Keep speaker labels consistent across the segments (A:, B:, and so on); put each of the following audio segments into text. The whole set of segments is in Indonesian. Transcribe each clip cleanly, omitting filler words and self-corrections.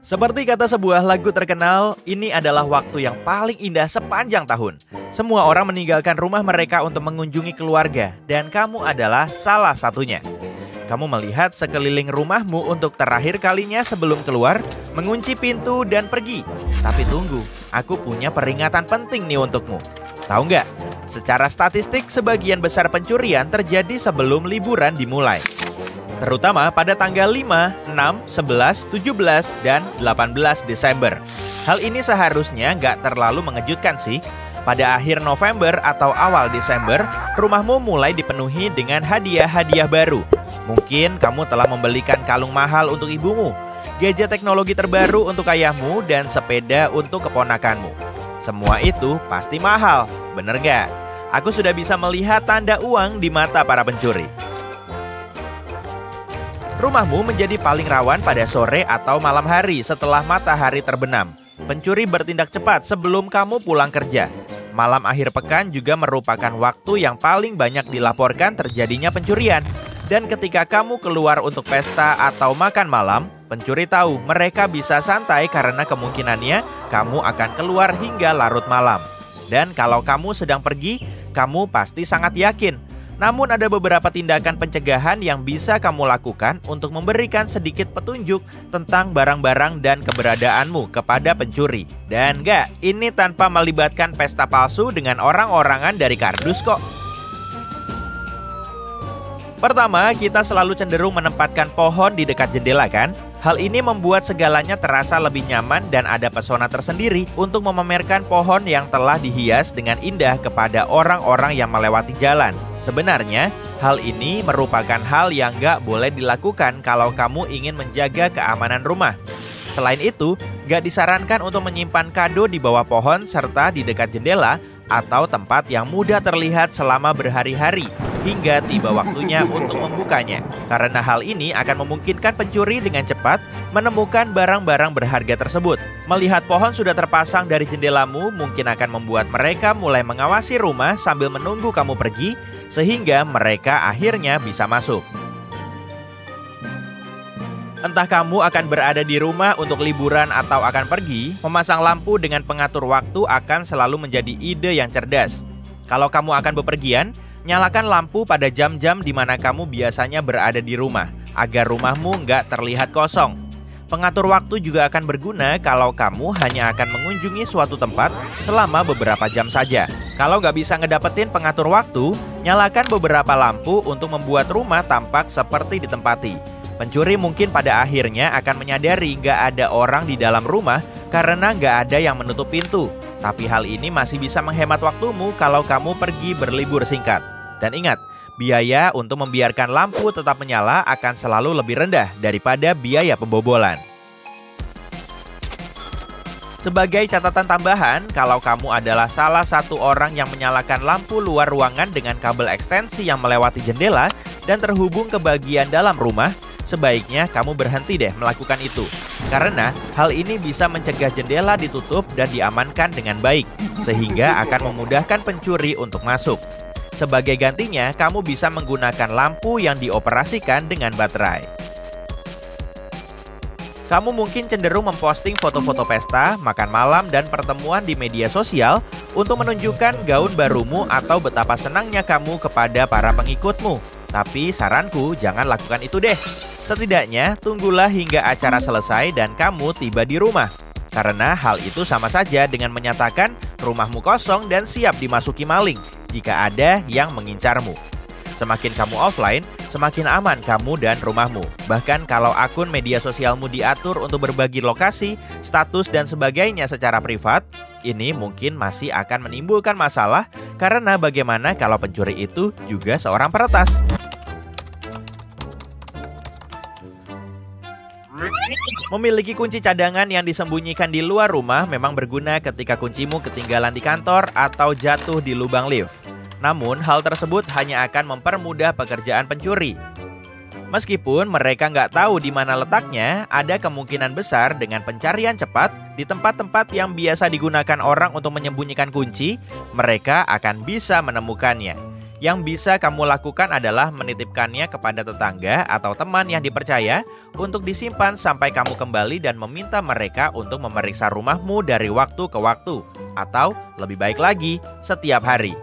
A: Seperti kata sebuah lagu terkenal, ini adalah waktu yang paling indah sepanjang tahun. Semua orang meninggalkan rumah mereka untuk mengunjungi keluarga, dan kamu adalah salah satunya. Kamu melihat sekeliling rumahmu untuk terakhir kalinya sebelum keluar, mengunci pintu dan pergi. Tapi tunggu, aku punya peringatan penting nih untukmu. Tahu nggak? Secara statistik, sebagian besar pencurian terjadi sebelum liburan dimulai. Terutama pada tanggal 5, 6, 11, 17, dan 18 Desember. Hal ini seharusnya nggak terlalu mengejutkan sih. Pada akhir November atau awal Desember, rumahmu mulai dipenuhi dengan hadiah-hadiah baru. Mungkin kamu telah membelikan kalung mahal untuk ibumu, gadget teknologi terbaru untuk ayahmu, dan sepeda untuk keponakanmu. Semua itu pasti mahal, bener nggak? Aku sudah bisa melihat tanda uang di mata para pencuri. Rumahmu menjadi paling rawan pada sore atau malam hari setelah matahari terbenam. Pencuri bertindak cepat sebelum kamu pulang kerja. Malam akhir pekan juga merupakan waktu yang paling banyak dilaporkan terjadinya pencurian. Dan ketika kamu keluar untuk pesta atau makan malam, pencuri tahu mereka bisa santai karena kemungkinannya kamu akan keluar hingga larut malam. Dan kalau kamu sedang pergi, kamu pasti sangat yakin. Namun ada beberapa tindakan pencegahan yang bisa kamu lakukan untuk memberikan sedikit petunjuk tentang barang-barang dan keberadaanmu kepada pencuri. Dan enggak, ini tanpa melibatkan pesta palsu dengan orang-orangan dari kardus kok. Pertama, kita selalu cenderung menempatkan pohon di dekat jendela kan? Hal ini membuat segalanya terasa lebih nyaman dan ada pesona tersendiri untuk memamerkan pohon yang telah dihias dengan indah kepada orang-orang yang melewati jalan. Sebenarnya, hal ini merupakan hal yang gak boleh dilakukan kalau kamu ingin menjaga keamanan rumah. Selain itu, gak disarankan untuk menyimpan kado di bawah pohon serta di dekat jendela atau tempat yang mudah terlihat selama berhari-hari hingga tiba waktunya untuk membukanya. Karena hal ini akan memungkinkan pencuri dengan cepat menemukan barang-barang berharga tersebut. Melihat pohon sudah terpasang dari jendelamu mungkin akan membuat mereka mulai mengawasi rumah sambil menunggu kamu pergi, sehingga mereka akhirnya bisa masuk. Entah kamu akan berada di rumah untuk liburan atau akan pergi, memasang lampu dengan pengatur waktu akan selalu menjadi ide yang cerdas. Kalau kamu akan bepergian, nyalakan lampu pada jam-jam di mana kamu biasanya berada di rumah, agar rumahmu nggak terlihat kosong. Pengatur waktu juga akan berguna kalau kamu hanya akan mengunjungi suatu tempat selama beberapa jam saja. Kalau nggak bisa ngedapetin pengatur waktu, nyalakan beberapa lampu untuk membuat rumah tampak seperti ditempati. Pencuri mungkin pada akhirnya akan menyadari nggak ada orang di dalam rumah karena nggak ada yang menutup pintu. Tapi hal ini masih bisa menghemat waktumu kalau kamu pergi berlibur singkat. Dan ingat, biaya untuk membiarkan lampu tetap menyala akan selalu lebih rendah daripada biaya pembobolan. Sebagai catatan tambahan, kalau kamu adalah salah satu orang yang menyalakan lampu luar ruangan dengan kabel ekstensi yang melewati jendela dan terhubung ke bagian dalam rumah, sebaiknya kamu berhenti deh melakukan itu. Karena hal ini bisa mencegah jendela ditutup dan diamankan dengan baik, sehingga akan memudahkan pencuri untuk masuk. Sebagai gantinya, kamu bisa menggunakan lampu yang dioperasikan dengan baterai. Kamu mungkin cenderung memposting foto-foto pesta, makan malam, dan pertemuan di media sosial untuk menunjukkan gaun barumu atau betapa senangnya kamu kepada para pengikutmu. Tapi saranku, jangan lakukan itu deh. Setidaknya, tunggulah hingga acara selesai dan kamu tiba di rumah. Karena hal itu sama saja dengan menyatakan rumahmu kosong dan siap dimasuki maling jika ada yang mengincarmu. Semakin kamu offline, semakin aman kamu dan rumahmu. Bahkan kalau akun media sosialmu diatur untuk berbagi lokasi, status, dan sebagainya secara privat, ini mungkin masih akan menimbulkan masalah karena bagaimana kalau pencuri itu juga seorang peretas. Memiliki kunci cadangan yang disembunyikan di luar rumah memang berguna ketika kuncimu ketinggalan di kantor atau jatuh di lubang lift. Namun, hal tersebut hanya akan mempermudah pekerjaan pencuri. Meskipun mereka nggak tahu di mana letaknya, ada kemungkinan besar dengan pencarian cepat di tempat-tempat yang biasa digunakan orang untuk menyembunyikan kunci, mereka akan bisa menemukannya. Yang bisa kamu lakukan adalah menitipkannya kepada tetangga atau teman yang dipercaya untuk disimpan sampai kamu kembali dan meminta mereka untuk memeriksa rumahmu dari waktu ke waktu, atau lebih baik lagi, setiap hari.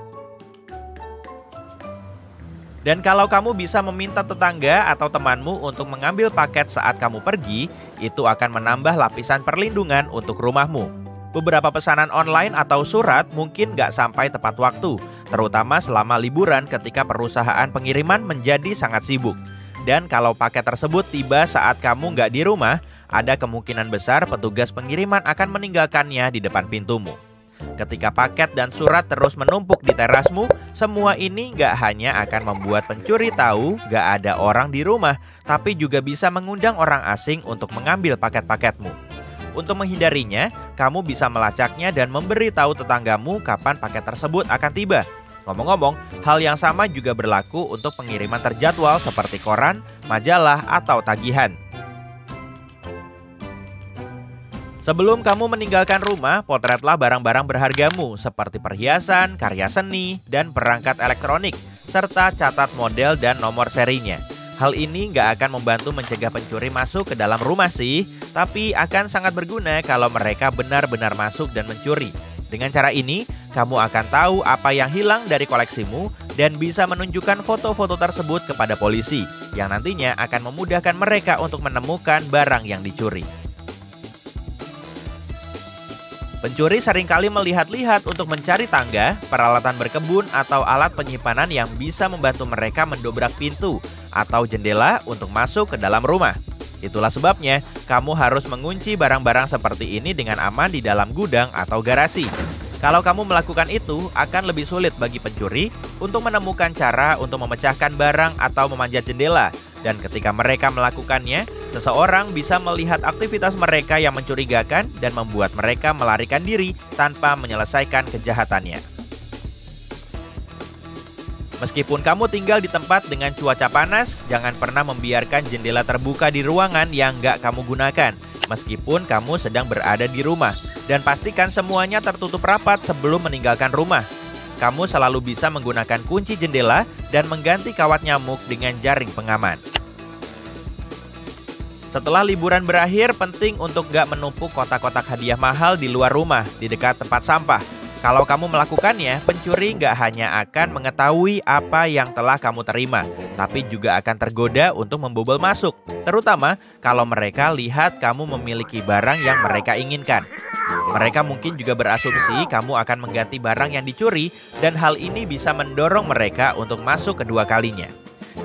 A: Dan kalau kamu bisa meminta tetangga atau temanmu untuk mengambil paket saat kamu pergi, itu akan menambah lapisan perlindungan untuk rumahmu. Beberapa pesanan online atau surat mungkin nggak sampai tepat waktu, terutama selama liburan ketika perusahaan pengiriman menjadi sangat sibuk. Dan kalau paket tersebut tiba saat kamu nggak di rumah, ada kemungkinan besar petugas pengiriman akan meninggalkannya di depan pintumu. Ketika paket dan surat terus menumpuk di terasmu, semua ini nggak hanya akan membuat pencuri tahu nggak ada orang di rumah, tapi juga bisa mengundang orang asing untuk mengambil paket-paketmu. Untuk menghindarinya, kamu bisa melacaknya dan memberi tahu tetanggamu kapan paket tersebut akan tiba. Ngomong-ngomong, hal yang sama juga berlaku untuk pengiriman terjadwal seperti koran, majalah, atau tagihan. Sebelum kamu meninggalkan rumah, potretlah barang-barang berhargamu seperti perhiasan, karya seni, dan perangkat elektronik, serta catat model dan nomor serinya. Hal ini nggak akan membantu mencegah pencuri masuk ke dalam rumah sih, tapi akan sangat berguna kalau mereka benar-benar masuk dan mencuri. Dengan cara ini, kamu akan tahu apa yang hilang dari koleksimu dan bisa menunjukkan foto-foto tersebut kepada polisi, yang nantinya akan memudahkan mereka untuk menemukan barang yang dicuri. Pencuri seringkali melihat-lihat untuk mencari tangga, peralatan berkebun, atau alat penyimpanan yang bisa membantu mereka mendobrak pintu atau jendela untuk masuk ke dalam rumah. Itulah sebabnya kamu harus mengunci barang-barang seperti ini dengan aman di dalam gudang atau garasi. Kalau kamu melakukan itu, akan lebih sulit bagi pencuri untuk menemukan cara untuk memecahkan barang atau memanjat jendela. Dan ketika mereka melakukannya, seseorang bisa melihat aktivitas mereka yang mencurigakan dan membuat mereka melarikan diri tanpa menyelesaikan kejahatannya. Meskipun kamu tinggal di tempat dengan cuaca panas, jangan pernah membiarkan jendela terbuka di ruangan yang nggak kamu gunakan, meskipun kamu sedang berada di rumah. Dan pastikan semuanya tertutup rapat sebelum meninggalkan rumah. Kamu selalu bisa menggunakan kunci jendela dan mengganti kawat nyamuk dengan jaring pengaman. Setelah liburan berakhir, penting untuk nggak menumpuk kotak-kotak hadiah mahal di luar rumah, di dekat tempat sampah. Kalau kamu melakukannya, pencuri nggak hanya akan mengetahui apa yang telah kamu terima, tapi juga akan tergoda untuk membobol masuk, terutama kalau mereka lihat kamu memiliki barang yang mereka inginkan. Mereka mungkin juga berasumsi kamu akan mengganti barang yang dicuri, dan hal ini bisa mendorong mereka untuk masuk kedua kalinya.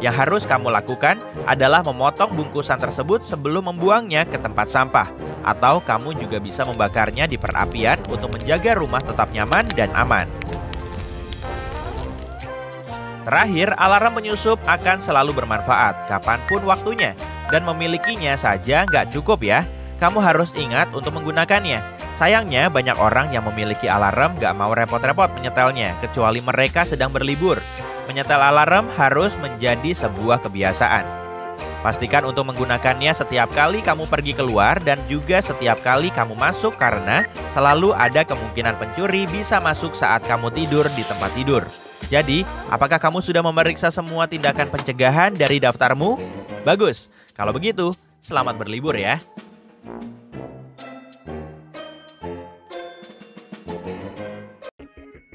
A: Yang harus kamu lakukan adalah memotong bungkusan tersebut sebelum membuangnya ke tempat sampah, atau kamu juga bisa membakarnya di perapian untuk menjaga rumah tetap nyaman dan aman. Terakhir, alarm penyusup akan selalu bermanfaat kapanpun waktunya, dan memilikinya saja nggak cukup ya. Kamu harus ingat untuk menggunakannya. Sayangnya banyak orang yang memiliki alarm nggak mau repot-repot menyetelnya, kecuali mereka sedang berlibur. Menyetel alarm harus menjadi sebuah kebiasaan. Pastikan untuk menggunakannya setiap kali kamu pergi keluar dan juga setiap kali kamu masuk, karena selalu ada kemungkinan pencuri bisa masuk saat kamu tidur di tempat tidur. Jadi, apakah kamu sudah memeriksa semua tindakan pencegahan dari daftarmu? Bagus. Kalau begitu, selamat berlibur ya.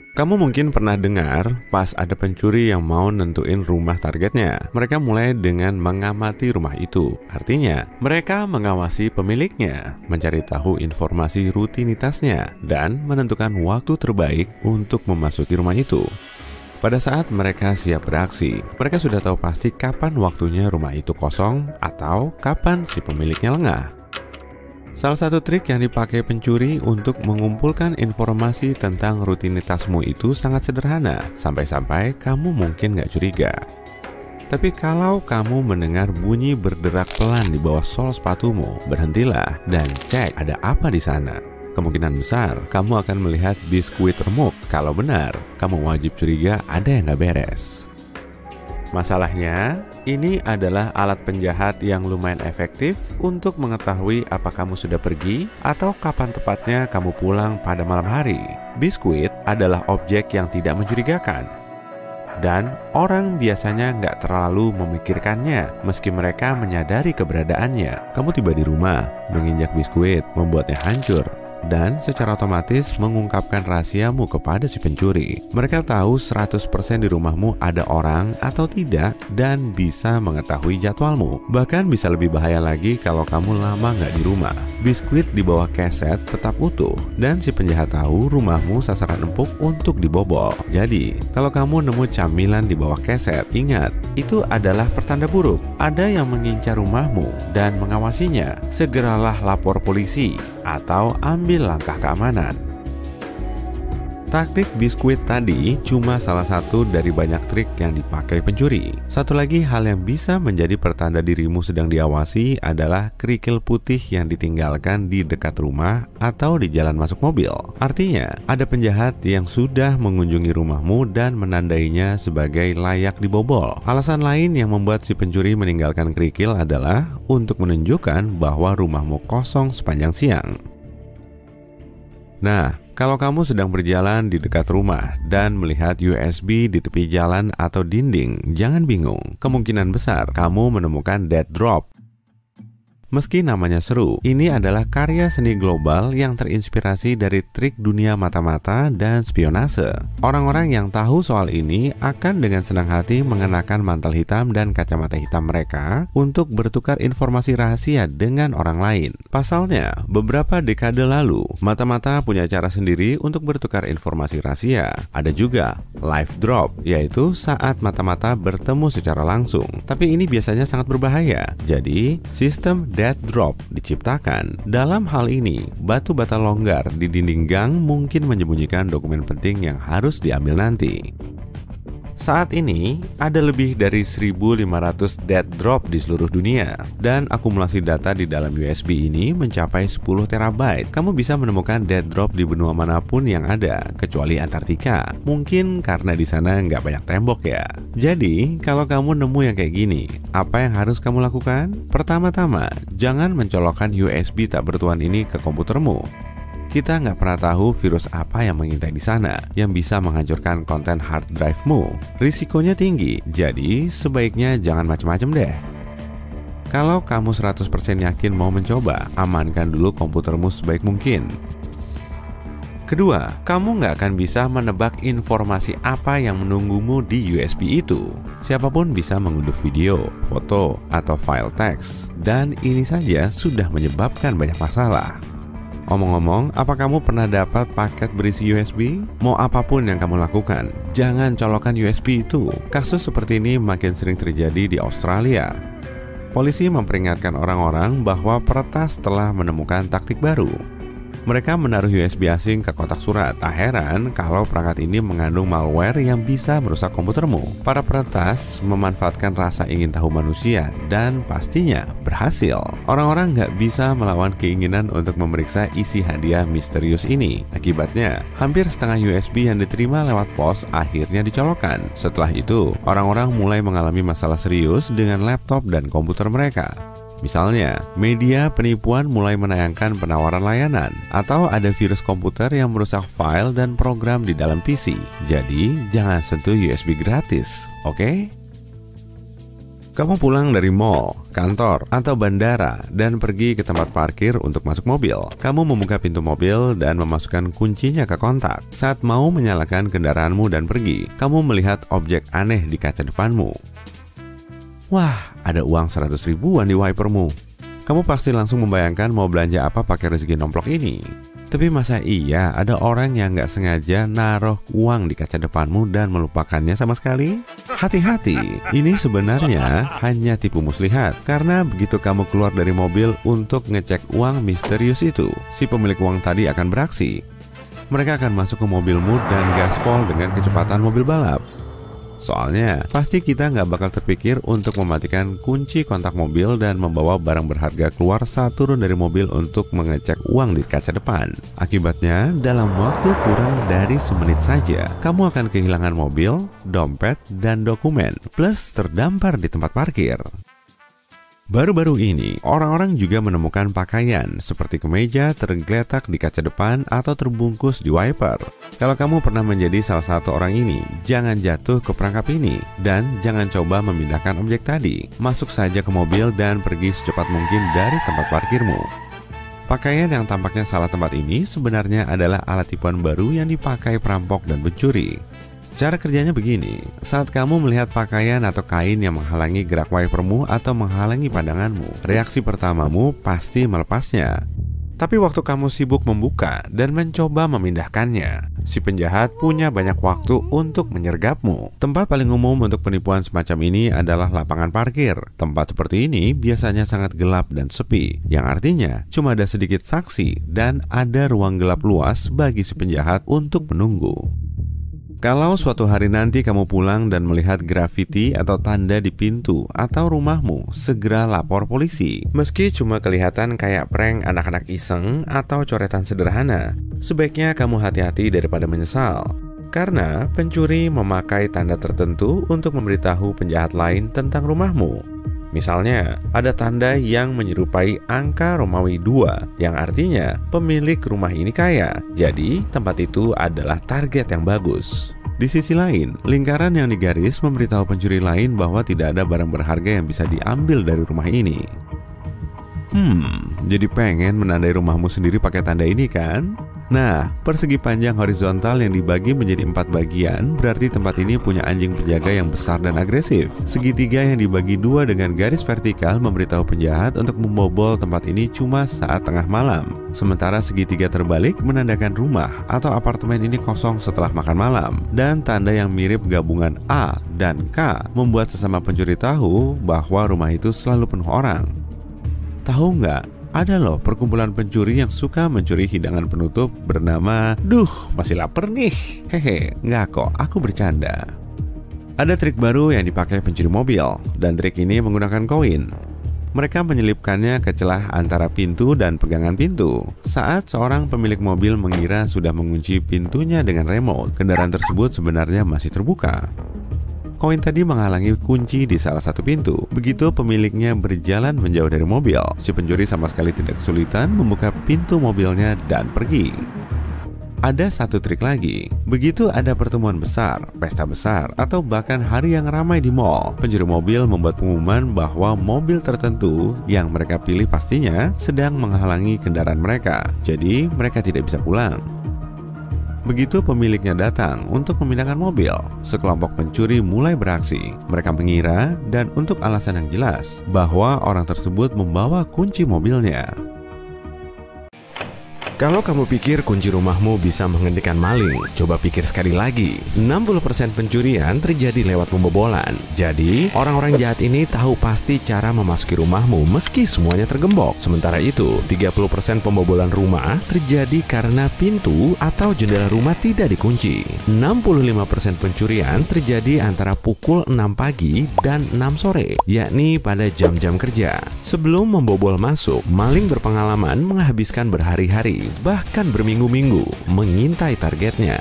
B: Kamu mungkin pernah dengar pas ada pencuri yang mau nentuin rumah targetnya. Mereka mulai dengan mengamati rumah itu. Artinya, mereka mengawasi pemiliknya, mencari tahu informasi rutinitasnya, dan menentukan waktu terbaik untuk memasuki rumah itu. Pada saat mereka siap beraksi, mereka sudah tahu pasti kapan waktunya rumah itu kosong atau kapan si pemiliknya lengah. Salah satu trik yang dipakai pencuri untuk mengumpulkan informasi tentang rutinitasmu itu sangat sederhana, sampai-sampai kamu mungkin nggak curiga. Tapi kalau kamu mendengar bunyi berderak pelan di bawah sol sepatumu, berhentilah dan cek ada apa di sana. Kemungkinan besar kamu akan melihat biskuit remuk. Kalau benar, kamu wajib curiga ada yang nggak beres. Masalahnya, ini adalah alat penjahat yang lumayan efektif untuk mengetahui apa kamu sudah pergi atau kapan tepatnya kamu pulang pada malam hari. Biskuit adalah objek yang tidak mencurigakan. dan orang biasanya nggak terlalu memikirkannya meski mereka menyadari keberadaannya. Kamu tiba di rumah, menginjak biskuit, membuatnya hancur, dan secara otomatis mengungkapkan rahasiamu kepada si pencuri. Mereka tahu 100% di rumahmu ada orang atau tidak dan bisa mengetahui jadwalmu. Bahkan bisa lebih bahaya lagi kalau kamu lama nggak di rumah. Biskuit di bawah keset tetap utuh dan si penjahat tahu rumahmu sasaran empuk untuk dibobol. Jadi, kalau kamu nemu camilan di bawah keset, ingat, itu adalah pertanda buruk. Ada yang mengincar rumahmu dan mengawasinya. Segeralah lapor polisi atau ambil langkah keamanan. Taktik biskuit tadi cuma salah satu dari banyak trik yang dipakai pencuri. Satu lagi hal yang bisa menjadi pertanda dirimu sedang diawasi adalah kerikil putih yang ditinggalkan di dekat rumah atau di jalan masuk mobil. Artinya, ada penjahat yang sudah mengunjungi rumahmu dan menandainya sebagai layak dibobol. Alasan lain yang membuat si pencuri meninggalkan kerikil adalah untuk menunjukkan bahwa rumahmu kosong sepanjang siang. Nah, kalau kamu sedang berjalan di dekat rumah dan melihat USB di tepi jalan atau dinding, jangan bingung. Kemungkinan besar kamu menemukan dead drop. Meski namanya seru, ini adalah karya seni global yang terinspirasi dari trik dunia mata-mata dan spionase. Orang-orang yang tahu soal ini akan dengan senang hati mengenakan mantel hitam dan kacamata hitam mereka untuk bertukar informasi rahasia dengan orang lain. Pasalnya, beberapa dekade lalu, mata-mata punya cara sendiri untuk bertukar informasi rahasia. Ada juga live drop, yaitu saat mata-mata bertemu secara langsung. Tapi ini biasanya sangat berbahaya. Jadi, sistem dead drop diciptakan. Dalam hal ini, batu bata longgar di dinding gang mungkin menyembunyikan dokumen penting yang harus diambil nanti. Saat ini, ada lebih dari 1.500 dead drop di seluruh dunia, dan akumulasi data di dalam USB ini mencapai 10 terabyte. Kamu bisa menemukan dead drop di benua manapun yang ada, kecuali Antartika. Mungkin karena di sana nggak banyak tembok ya. Jadi, kalau kamu nemu yang kayak gini, apa yang harus kamu lakukan? Pertama-tama, jangan mencolokkan USB tak bertuan ini ke komputermu. Kita nggak pernah tahu virus apa yang mengintai di sana yang bisa menghancurkan konten hard drive-mu. Risikonya tinggi, jadi sebaiknya jangan macam-macam deh. Kalau kamu 100% yakin mau mencoba, amankan dulu komputermu sebaik mungkin. Kedua, kamu nggak akan bisa menebak informasi apa yang menunggumu di USB itu. Siapapun bisa mengunduh video, foto, atau file teks, dan ini saja sudah menyebabkan banyak masalah. Omong-omong, apa kamu pernah dapat paket berisi USB? Mau apapun yang kamu lakukan, jangan colokkan USB itu. Kasus seperti ini makin sering terjadi di Australia. Polisi memperingatkan orang-orang bahwa peretas telah menemukan taktik baru. Mereka menaruh USB asing ke kotak surat. Tak heran kalau perangkat ini mengandung malware yang bisa merusak komputermu. Para peretas memanfaatkan rasa ingin tahu manusia dan pastinya berhasil. Orang-orang nggak bisa melawan keinginan untuk memeriksa isi hadiah misterius ini. Akibatnya, hampir setengah USB yang diterima lewat pos akhirnya dicolokkan. Setelah itu, orang-orang mulai mengalami masalah serius dengan laptop dan komputer mereka. Misalnya, media penipuan mulai menayangkan penawaran layanan, atau ada virus komputer yang merusak file dan program di dalam PC. Jadi, jangan sentuh USB gratis, oke? Kamu pulang dari mall, kantor, atau bandara dan pergi ke tempat parkir untuk masuk mobil. Kamu membuka pintu mobil dan memasukkan kuncinya ke kontak. Saat mau menyalakan kendaraanmu dan pergi, kamu melihat objek aneh di kaca depanmu. Wah, ada uang 100 ribuan di wipermu. Kamu pasti langsung membayangkan mau belanja apa pakai rezeki nomplok ini. Tapi masa iya ada orang yang nggak sengaja naruh uang di kaca depanmu dan melupakannya sama sekali? Hati-hati, ini sebenarnya hanya tipu muslihat. Karena begitu kamu keluar dari mobil untuk ngecek uang misterius itu, si pemilik uang tadi akan beraksi. Mereka akan masuk ke mobilmu dan gaspol dengan kecepatan mobil balap. Soalnya, pasti kita nggak bakal terpikir untuk mematikan kunci kontak mobil dan membawa barang berharga keluar saat turun dari mobil untuk mengecek uang di kaca depan. Akibatnya, dalam waktu kurang dari semenit saja, kamu akan kehilangan mobil, dompet, dan dokumen, plus terdampar di tempat parkir. Baru-baru ini, orang-orang juga menemukan pakaian seperti kemeja tergeletak di kaca depan atau terbungkus di wiper. Kalau kamu pernah menjadi salah satu orang ini, jangan jatuh ke perangkap ini dan jangan coba memindahkan objek tadi. Masuk saja ke mobil dan pergi secepat mungkin dari tempat parkirmu. Pakaian yang tampaknya salah tempat ini sebenarnya adalah alat tipuan baru yang dipakai perampok dan pencuri. Cara kerjanya begini, saat kamu melihat pakaian atau kain yang menghalangi gerak wipermu atau menghalangi pandanganmu, reaksi pertamamu pasti melepasnya. Tapi waktu kamu sibuk membuka dan mencoba memindahkannya, si penjahat punya banyak waktu untuk menyergapmu. Tempat paling umum untuk penipuan semacam ini adalah lapangan parkir. Tempat seperti ini biasanya sangat gelap dan sepi, yang artinya cuma ada sedikit saksi dan ada ruang gelap luas bagi si penjahat untuk menunggu. Kalau suatu hari nanti kamu pulang dan melihat grafiti atau tanda di pintu atau rumahmu, segera lapor polisi. Meski cuma kelihatan kayak prank anak-anak iseng atau coretan sederhana, sebaiknya kamu hati-hati daripada menyesal. Karena pencuri memakai tanda tertentu untuk memberitahu penjahat lain tentang rumahmu. Misalnya, ada tanda yang menyerupai angka Romawi 2, yang artinya pemilik rumah ini kaya. Jadi, tempat itu adalah target yang bagus. Di sisi lain, lingkaran yang digaris memberitahu pencuri lain bahwa tidak ada barang berharga yang bisa diambil dari rumah ini. Jadi pengen menandai rumahmu sendiri pakai tanda ini kan? Nah, persegi panjang horizontal yang dibagi menjadi 4 bagian berarti tempat ini punya anjing penjaga yang besar dan agresif. Segitiga yang dibagi 2 dengan garis vertikal memberitahu penjahat untuk membobol tempat ini cuma saat tengah malam. Sementara segitiga terbalik menandakan rumah atau apartemen ini kosong setelah makan malam. Dan tanda yang mirip gabungan A dan K membuat sesama pencuri tahu bahwa rumah itu selalu penuh orang. Tahu nggak? Ada loh perkumpulan pencuri yang suka mencuri hidangan penutup bernama masih lapar nih. Hehe, nggak kok, aku bercanda. Ada trik baru yang dipakai pencuri mobil, dan trik ini menggunakan koin. Mereka menyelipkannya ke celah antara pintu dan pegangan pintu. Saat seorang pemilik mobil mengira sudah mengunci pintunya dengan remote, kendaraan tersebut sebenarnya masih terbuka. Koin tadi menghalangi kunci di salah satu pintu. Begitu pemiliknya berjalan menjauh dari mobil, si pencuri sama sekali tidak kesulitan membuka pintu mobilnya dan pergi. Ada satu trik lagi. Begitu ada pertemuan besar, pesta besar, atau bahkan hari yang ramai di mall, pencuri mobil membuat pengumuman bahwa mobil tertentu yang mereka pilih pastinya sedang menghalangi kendaraan mereka. Jadi mereka tidak bisa pulang. Begitu pemiliknya datang untuk memindahkan mobil, sekelompok pencuri mulai beraksi. Mereka mengira, dan untuk alasan yang jelas, bahwa orang tersebut membawa kunci mobilnya. Kalau kamu pikir kunci rumahmu bisa menghentikan maling, coba pikir sekali lagi. 60% pencurian terjadi lewat pembobolan. Jadi, orang-orang jahat ini tahu pasti cara memasuki rumahmu meski semuanya tergembok. Sementara itu, 30% pembobolan rumah terjadi karena pintu atau jendela rumah tidak dikunci. 65% pencurian terjadi antara pukul 6 pagi dan 6 sore, yakni pada jam-jam kerja. Sebelum membobol masuk, maling berpengalaman menghabiskan berhari-hari bahkan berminggu-minggu mengintai targetnya.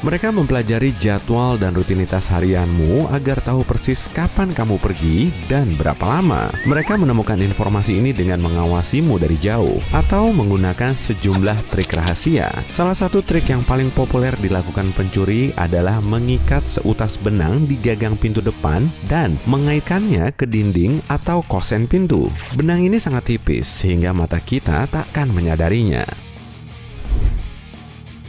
B: Mereka mempelajari jadwal dan rutinitas harianmu agar tahu persis kapan kamu pergi dan berapa lama. Mereka menemukan informasi ini dengan mengawasimu dari jauh atau menggunakan sejumlah trik rahasia. Salah satu trik yang paling populer dilakukan pencuri adalah mengikat seutas benang di gagang pintu depan dan mengaitkannya ke dinding atau kosen pintu. Benang ini sangat tipis sehingga mata kita takkan menyadarinya.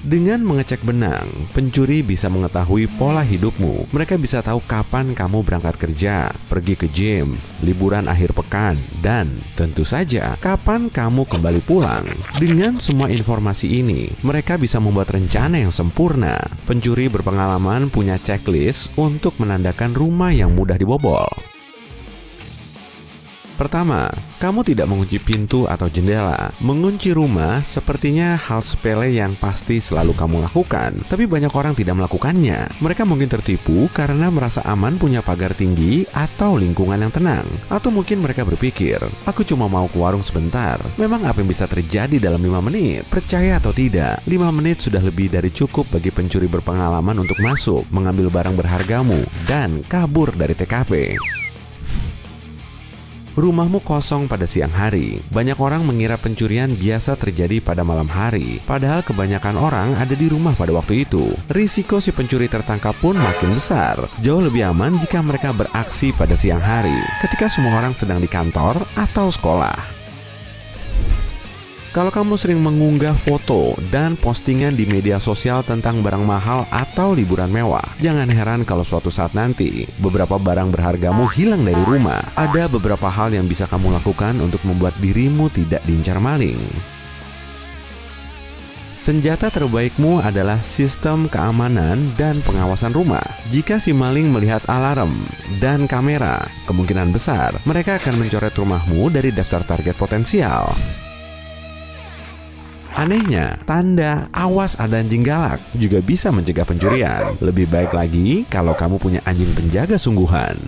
B: Dengan mengecek benang, pencuri bisa mengetahui pola hidupmu. Mereka bisa tahu kapan kamu berangkat kerja, pergi ke gym, liburan akhir pekan, dan tentu saja kapan kamu kembali pulang. Dengan semua informasi ini, mereka bisa membuat rencana yang sempurna. Pencuri berpengalaman punya checklist untuk menandakan rumah yang mudah dibobol. Pertama, kamu tidak mengunci pintu atau jendela. Mengunci rumah sepertinya hal sepele yang pasti selalu kamu lakukan, tapi banyak orang tidak melakukannya. Mereka mungkin tertipu karena merasa aman punya pagar tinggi atau lingkungan yang tenang. Atau mungkin mereka berpikir, aku cuma mau ke warung sebentar. Memang apa yang bisa terjadi dalam 5 menit? Percaya atau tidak, 5 menit sudah lebih dari cukup bagi pencuri berpengalaman untuk masuk, mengambil barang berhargamu, dan kabur dari TKP. rumahmu kosong pada siang hari. Banyak orang mengira pencurian biasa terjadi pada malam hari, padahal kebanyakan orang ada di rumah pada waktu itu. Risiko si pencuri tertangkap pun makin besar. Jauh lebih aman jika mereka beraksi pada siang hari, ketika semua orang sedang di kantor atau sekolah. Kalau kamu sering mengunggah foto dan postingan di media sosial tentang barang mahal atau liburan mewah, jangan heran kalau suatu saat nanti beberapa barang berhargamu hilang dari rumah. Ada beberapa hal yang bisa kamu lakukan untuk membuat dirimu tidak diincar maling. Senjata terbaikmu adalah sistem keamanan dan pengawasan rumah. Jika si maling melihat alarm dan kamera, kemungkinan besar mereka akan mencoret rumahmu dari daftar target potensial. Anehnya, tanda "awas ada anjing galak" juga bisa mencegah pencurian. Lebih baik lagi kalau kamu punya anjing penjaga sungguhan.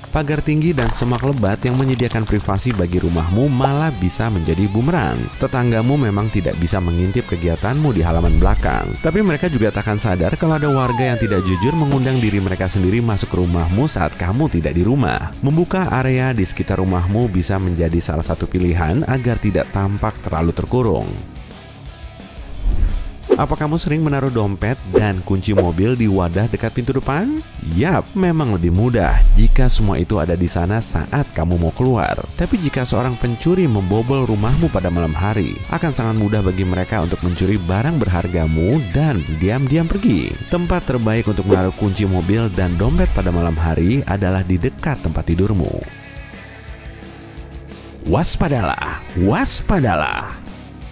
B: Pagar tinggi dan semak lebat yang menyediakan privasi bagi rumahmu malah bisa menjadi bumerang. Tetanggamu memang tidak bisa mengintip kegiatanmu di halaman belakang, tapi mereka juga tak akan sadar kalau ada warga yang tidak jujur mengundang diri mereka sendiri masuk ke rumahmu saat kamu tidak di rumah. Membuka area di sekitar rumahmu bisa menjadi salah satu pilihan agar tidak tampak terlalu terkurung. Apa kamu sering menaruh dompet dan kunci mobil di wadah dekat pintu depan? Yap, memang lebih mudah jika semua itu ada di sana saat kamu mau keluar. Tapi jika seorang pencuri membobol rumahmu pada malam hari, akan sangat mudah bagi mereka untuk mencuri barang berhargamu dan diam-diam pergi. Tempat terbaik untuk menaruh kunci mobil dan dompet pada malam hari adalah di dekat tempat tidurmu. Waspadalah, waspadalah.